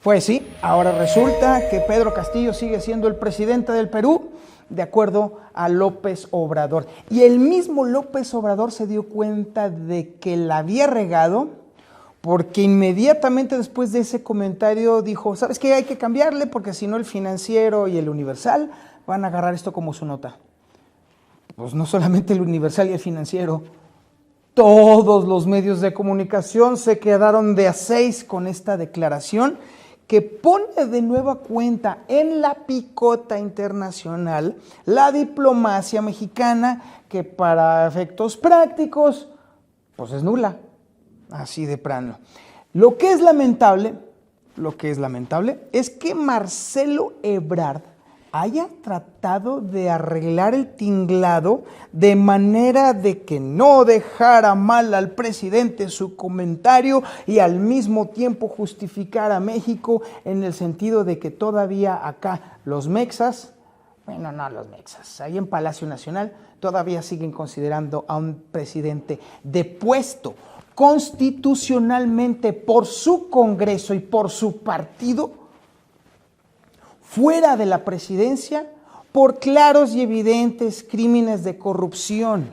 Pues sí, ahora resulta que Pedro Castillo sigue siendo el presidente del Perú, de acuerdo a López Obrador. Y el mismo López Obrador se dio cuenta de que la había regado, porque inmediatamente después de ese comentario dijo, ¿sabes qué? Hay que cambiarle, porque si no el Financiero y el Universal van a agarrar esto como su nota. Pues no solamente el Universal y el Financiero, todos los medios de comunicación se quedaron de a 6 con esta declaración que pone de nueva cuenta en la picota internacional la diplomacia mexicana, que para efectos prácticos pues es nula, así de plano. Lo que es lamentable es que Marcelo Ebrard haya tratado de arreglar el tinglado de manera de que no dejara mal al presidente su comentario y al mismo tiempo justificar a México en el sentido de que todavía acá los mexas, bueno, no los mexas, ahí en Palacio Nacional todavía siguen considerando a un presidente depuesto constitucionalmente por su Congreso y por su partido fuera de la presidencia por claros y evidentes crímenes de corrupción.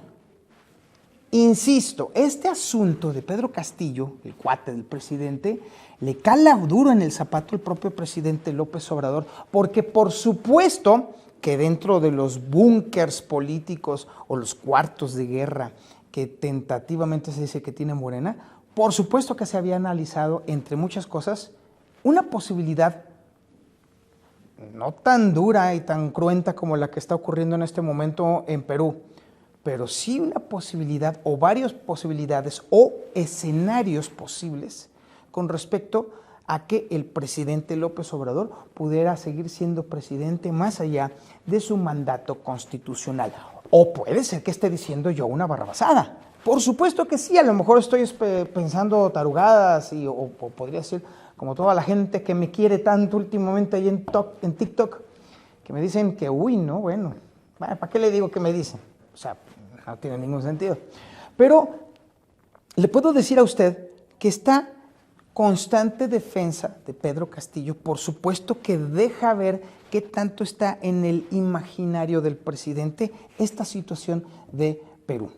Insisto, este asunto de Pedro Castillo, el cuate del presidente, le cala duro en el zapato el propio presidente López Obrador, porque por supuesto que dentro de los búnkers políticos o los cuartos de guerra que tentativamente se dice que tiene Morena, por supuesto que se había analizado, entre muchas cosas, una posibilidad no tan dura y tan cruenta como la que está ocurriendo en este momento en Perú, pero sí una posibilidad o varias posibilidades o escenarios posibles con respecto a que el presidente López Obrador pudiera seguir siendo presidente más allá de su mandato constitucional. O puede ser que esté diciendo yo una barrabasada. Por supuesto que sí, a lo mejor estoy pensando tarugadas o podría ser como toda la gente que me quiere tanto últimamente ahí en TikTok, que me dicen que, uy, no, bueno, ¿para qué le digo que me dicen? O sea, no tiene ningún sentido. Pero le puedo decir a usted que esta constante defensa de Pedro Castillo, por supuesto que deja ver qué tanto está en el imaginario del presidente esta situación de Perú.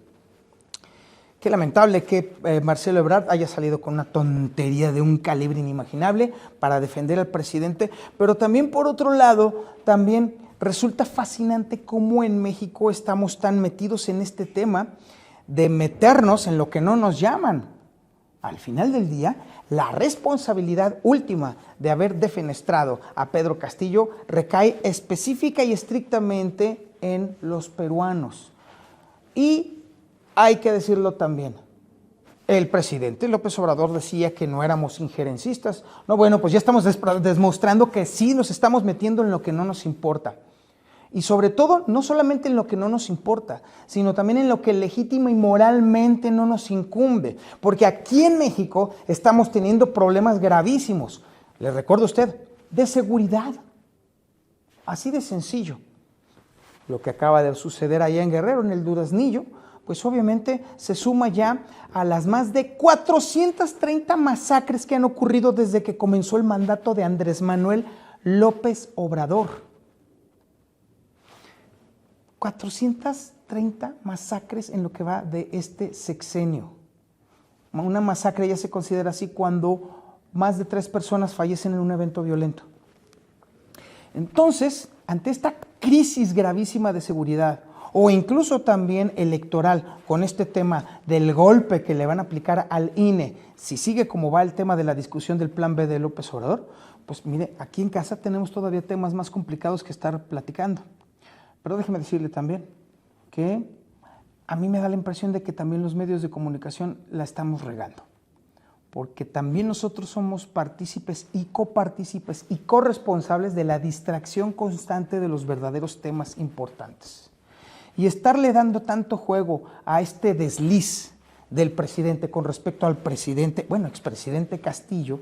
Qué lamentable que Marcelo Ebrard haya salido con una tontería de un calibre inimaginable para defender al presidente, pero también por otro lado, también resulta fascinante cómo en México estamos tan metidos en este tema de meternos en lo que no nos llaman. Al final del día, la responsabilidad última de haber defenestrado a Pedro Castillo recae específica y estrictamente en los peruanos. Y hay que decirlo también, el presidente López Obrador decía que no éramos injerencistas. No, bueno, pues ya estamos demostrando que sí nos estamos metiendo en lo que no nos importa. Y sobre todo, no solamente en lo que no nos importa, sino también en lo que legítima y moralmente no nos incumbe. Porque aquí en México estamos teniendo problemas gravísimos, le recuerdo a usted, de seguridad. Así de sencillo. Lo que acaba de suceder allá en Guerrero, en el Duraznillo, pues obviamente se suma ya a las más de 430 masacres que han ocurrido desde que comenzó el mandato de Andrés Manuel López Obrador. 430 masacres en lo que va de este sexenio. Una masacre ya se considera así cuando más de 3 personas fallecen en un evento violento. Entonces, ante esta crisis gravísima de seguridad, o incluso también electoral, con este tema del golpe que le van a aplicar al INE, si sigue como va el tema de la discusión del plan B de López Obrador, pues mire, aquí en casa tenemos todavía temas más complicados que estar platicando. Pero déjeme decirle también que a mí me da la impresión de que también los medios de comunicación la estamos regando, porque también nosotros somos partícipes y copartícipes y corresponsables de la distracción constante de los verdaderos temas importantes. Y estarle dando tanto juego a este desliz del presidente con respecto al presidente, bueno, expresidente Castillo,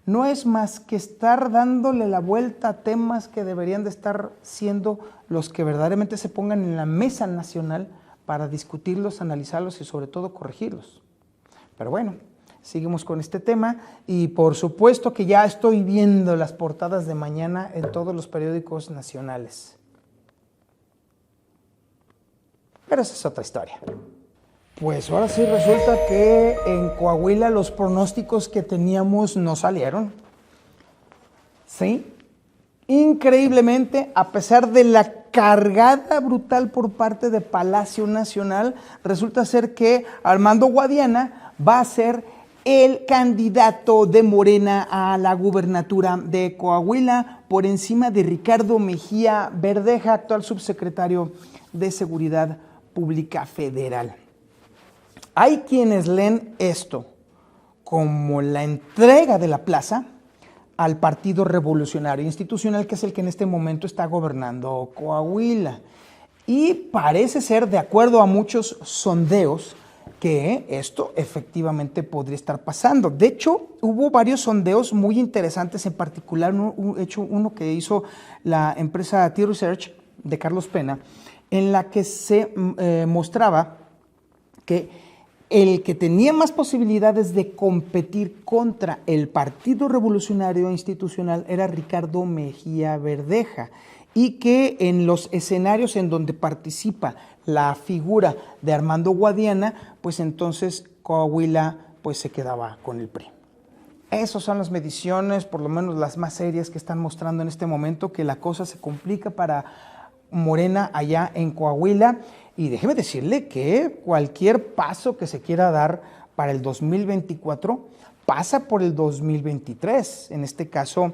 no es más que estar dándole la vuelta a temas que deberían de estar siendo los que verdaderamente se pongan en la mesa nacional para discutirlos, analizarlos y sobre todo corregirlos. Pero bueno, seguimos con este tema y por supuesto que ya estoy viendo las portadas de mañana en todos los periódicos nacionales. Pero esa es otra historia. Pues ahora sí resulta que en Coahuila los pronósticos que teníamos no salieron. ¿Sí? Increíblemente, a pesar de la cargada brutal por parte de Palacio Nacional, resulta ser que Armando Guadiana va a ser el candidato de Morena a la gubernatura de Coahuila por encima de Ricardo Mejía Verdeja, actual subsecretario de Seguridad Pública Federal. Hay quienes leen esto como la entrega de la plaza al Partido Revolucionario Institucional, que es el que en este momento está gobernando Coahuila. Y parece ser, de acuerdo a muchos sondeos, que esto efectivamente podría estar pasando. De hecho, hubo varios sondeos muy interesantes, en particular uno que hizo la empresa T-Research de Carlos Pena, en la que se mostraba que el que tenía más posibilidades de competir contra el Partido Revolucionario Institucional era Ricardo Mejía Verdeja, y que en los escenarios en donde participa la figura de Armando Guadiana, pues entonces Coahuila pues se quedaba con el PRI. Esas son las mediciones, por lo menos las más serias, que están mostrando en este momento que la cosa se complica para Morena allá en Coahuila. Y déjeme decirle que cualquier paso que se quiera dar para el 2024 pasa por el 2023, en este caso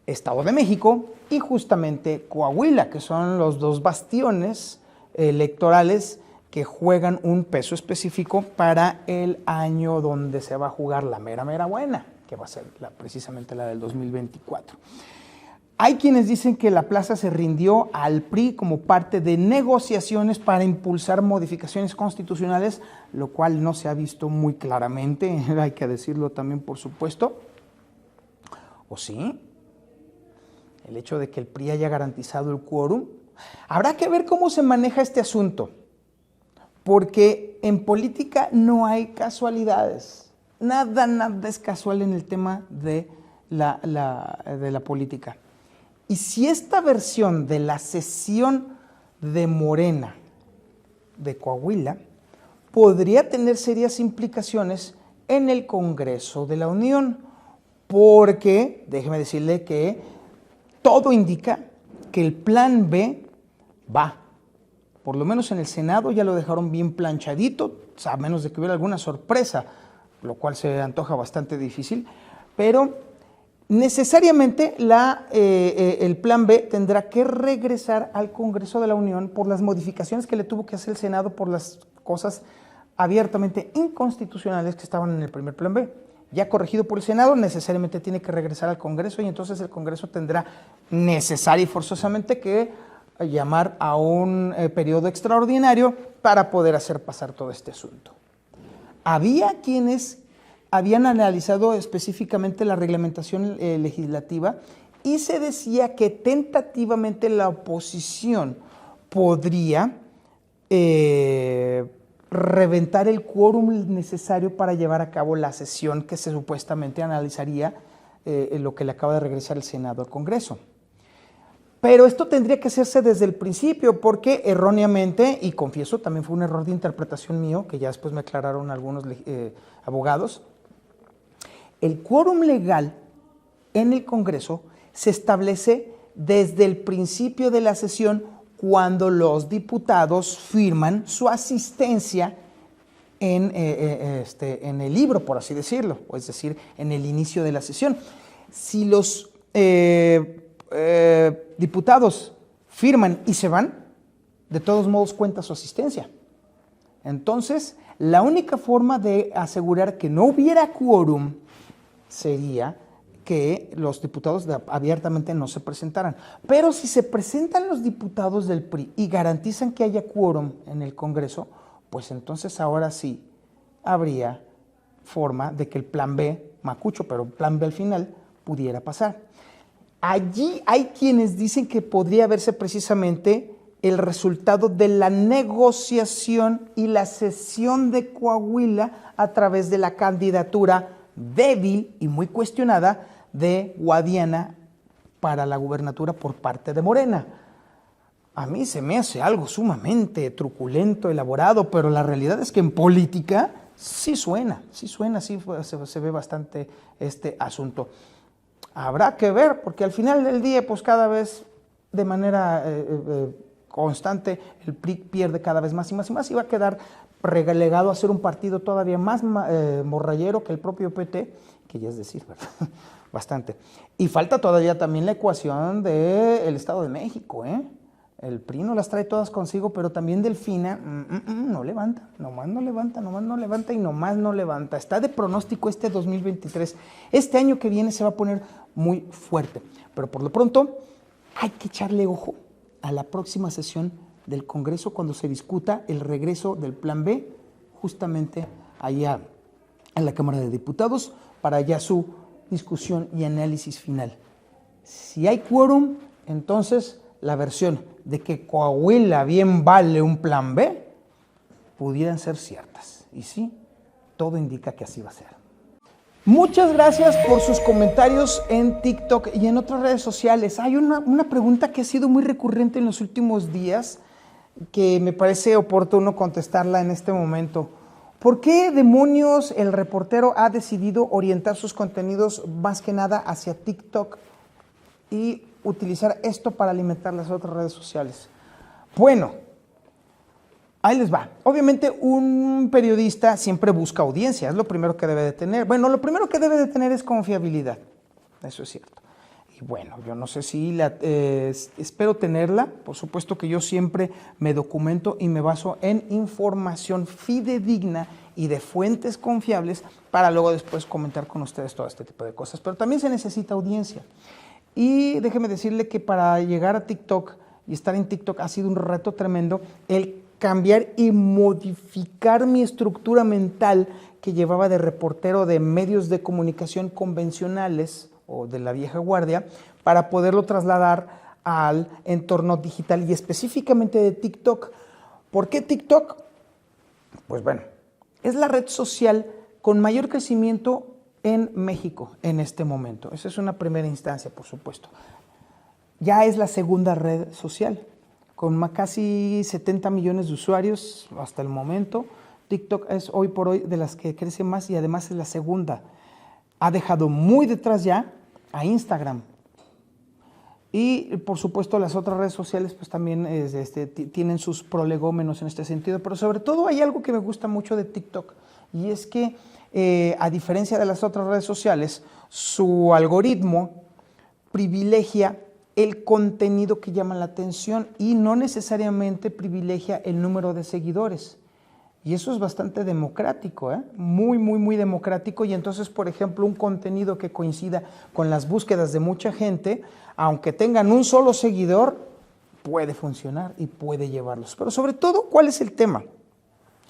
Estado de México y justamente Coahuila, que son los dos bastiones electorales que juegan un peso específico para el año donde se va a jugar la mera buena, que va a ser precisamente la del 2024. Hay quienes dicen que la plaza se rindió al PRI como parte de negociaciones para impulsar modificaciones constitucionales, lo cual no se ha visto muy claramente, hay que decirlo también, por supuesto. ¿O sí? El hecho de que el PRI haya garantizado el quórum. Habrá que ver cómo se maneja este asunto, porque en política no hay casualidades. Nada es casual en el tema de la política. Y si esta versión de la cesión de Morena de Coahuila podría tener serias implicaciones en el Congreso de la Unión, porque déjeme decirle que todo indica que el plan B va. Por lo menos en el Senado ya lo dejaron bien planchadito, a menos de que hubiera alguna sorpresa, lo cual se antoja bastante difícil, pero necesariamente el plan B tendrá que regresar al Congreso de la Unión por las modificaciones que le tuvo que hacer el Senado por las cosas abiertamente inconstitucionales que estaban en el primer plan B. Ya corregido por el Senado, necesariamente tiene que regresar al Congreso y entonces el Congreso tendrá necesario y forzosamente que llamar a un periodo extraordinario para poder hacer pasar todo este asunto. Había quienes habían analizado específicamente la reglamentación legislativa y se decía que tentativamente la oposición podría reventar el quórum necesario para llevar a cabo la sesión que se supuestamente analizaría lo que le acaba de regresar el Senado al Congreso. Pero esto tendría que hacerse desde el principio porque erróneamente, y confieso también fue un error de interpretación mío, que ya después me aclararon algunos abogados, el quórum legal en el Congreso se establece desde el principio de la sesión cuando los diputados firman su asistencia en el libro, por así decirlo, o es decir, en el inicio de la sesión. Si los diputados firman y se van, de todos modos cuenta su asistencia. Entonces, la única forma de asegurar que no hubiera quórum sería que los diputados abiertamente no se presentaran. Pero si se presentan los diputados del PRI y garantizan que haya quórum en el Congreso, pues entonces ahora sí habría forma de que el plan B, macucho, pero plan B al final, pudiera pasar. Allí hay quienes dicen que podría verse precisamente el resultado de la negociación y la cesión de Coahuila a través de la candidatura débil y muy cuestionada de Guadiana para la gubernatura por parte de Morena. A mí se me hace algo sumamente truculento, elaborado, pero la realidad es que en política sí suena, sí se ve bastante este asunto. Habrá que ver, porque al final del día, pues cada vez de manera constante, el PRI pierde cada vez más y más y más y va a quedar relegado a ser un partido todavía más morrayero que el propio PT, que ya es decir, ¿verdad? Bastante. Y falta todavía también la ecuación del Estado de México, ¿eh? El PRI no las trae todas consigo, pero también Delfina no levanta, nomás no levanta y nomás no levanta. Está de pronóstico este 2023. Este año que viene se va a poner muy fuerte, pero por lo pronto hay que echarle ojo a la próxima sesión del Congreso cuando se discuta el regreso del Plan B justamente allá en la Cámara de Diputados para ya su discusión y análisis final. Si hay quórum, entonces la versión de que Coahuila bien vale un Plan B pudieran ser ciertas. Y sí, todo indica que así va a ser. Muchas gracias por sus comentarios en TikTok y en otras redes sociales. Hay una pregunta que ha sido muy recurrente en los últimos días que me parece oportuno contestarla en este momento. ¿Por qué demonios el reportero ha decidido orientar sus contenidos más que nada hacia TikTok y utilizar esto para alimentar las otras redes sociales? Bueno, ahí les va. Obviamente un periodista siempre busca audiencia, es lo primero que debe de tener. Bueno, lo primero que debe de tener es confiabilidad, eso es cierto. Y bueno, yo no sé si espero tenerla, por supuesto que yo siempre me documento y me baso en información fidedigna y de fuentes confiables para luego después comentar con ustedes todo este tipo de cosas. Pero también se necesita audiencia. Y déjeme decirle que para llegar a TikTok y estar en TikTok ha sido un reto tremendo el cambiar y modificar mi estructura mental que llevaba de reportero de medios de comunicación convencionales o de la vieja guardia para poderlo trasladar al entorno digital y específicamente de TikTok. ¿Por qué TikTok? Pues bueno, es la red social con mayor crecimiento en México en este momento. Esa es una primera instancia, por supuesto. Ya es la segunda red social, con casi 70 millones de usuarios hasta el momento. TikTok es hoy por hoy de las que crece más y además es la segunda. Ha dejado muy detrás ya a Instagram. Y por supuesto las otras redes sociales pues también tienen sus prolegómenos en este sentido, pero sobre todo hay algo que me gusta mucho de TikTok y es que a diferencia de las otras redes sociales, su algoritmo privilegia el contenido que llama la atención y no necesariamente privilegia el número de seguidores. Y eso es bastante democrático, muy democrático. Y entonces, por ejemplo, un contenido que coincida con las búsquedas de mucha gente, aunque tengan un solo seguidor, puede funcionar y puede llevarlos. Pero sobre todo, ¿cuál es el tema?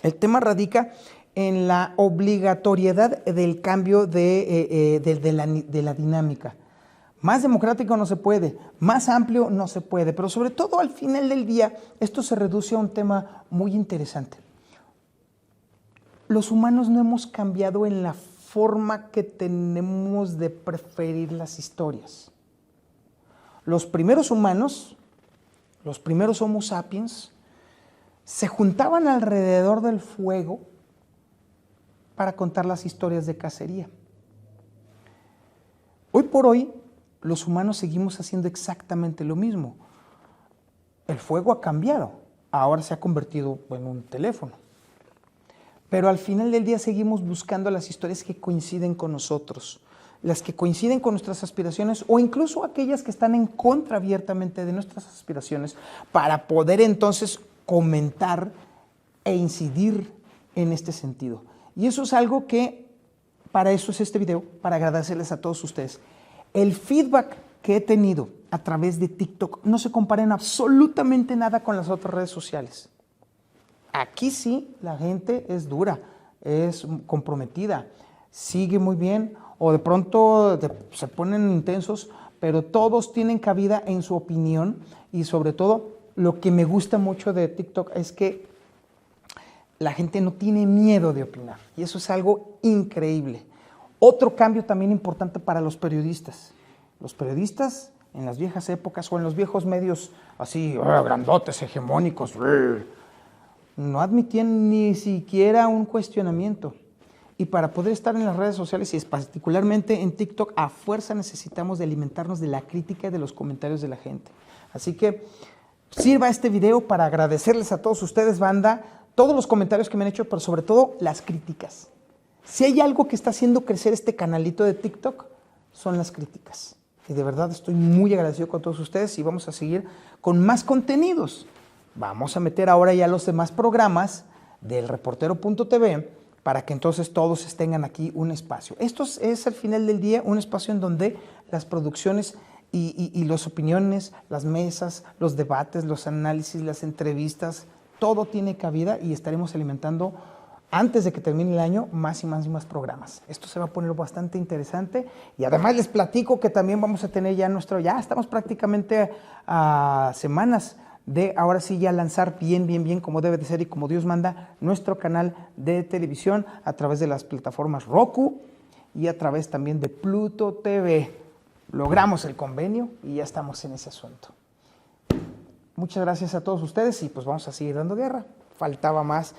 El tema radica en la obligatoriedad del cambio de la dinámica. Más democrático no se puede, más amplio no se puede, pero sobre todo al final del día esto se reduce a un tema muy interesante. Los humanos no hemos cambiado en la forma que tenemos de preferir las historias. Los primeros humanos, los primeros Homo sapiens, se juntaban alrededor del fuego para contar las historias de cacería. Hoy por hoy, los humanos seguimos haciendo exactamente lo mismo. El fuego ha cambiado, ahora se ha convertido en un teléfono. Pero al final del día seguimos buscando las historias que coinciden con nosotros, las que coinciden con nuestras aspiraciones o incluso aquellas que están en contra abiertamente de nuestras aspiraciones para poder entonces comentar e incidir en este sentido. Y eso es algo que, para eso es este video, para agradecerles a todos ustedes. El feedback que he tenido a través de TikTok no se compara en absolutamente nada con las otras redes sociales. Aquí sí, la gente es dura, es comprometida, sigue muy bien o de pronto se ponen intensos, pero todos tienen cabida en su opinión y sobre todo lo que me gusta mucho de TikTok es que la gente no tiene miedo de opinar y eso es algo increíble. Otro cambio también importante para los periodistas. Los periodistas en las viejas épocas o en los viejos medios así, grandotes, hegemónicos, no admitían ni siquiera un cuestionamiento. Y para poder estar en las redes sociales y particularmente en TikTok, a fuerza necesitamos de alimentarnos de la crítica y de los comentarios de la gente. Así que sirva este video para agradecerles a todos ustedes, banda, todos los comentarios que me han hecho, pero sobre todo las críticas. Si hay algo que está haciendo crecer este canalito de TikTok, son las críticas. Y de verdad estoy muy agradecido con todos ustedes y vamos a seguir con más contenidos. Vamos a meter ahora ya los demás programas del reportero.tv para que entonces todos tengan aquí un espacio. Esto es al final del día un espacio en donde las producciones y las opiniones, las mesas, los debates, los análisis, las entrevistas, todo tiene cabida y estaremos alimentando antes de que termine el año más y más y más programas. Esto se va a poner bastante interesante y además les platico que también vamos a tener ya ya estamos prácticamente a semanas de ahora sí ya lanzar bien como debe de ser y como Dios manda nuestro canal de televisión a través de las plataformas Roku y a través también de Pluto TV. Logramos el convenio y ya estamos en ese asunto. Muchas gracias a todos ustedes y pues vamos a seguir dando guerra. Faltaba más.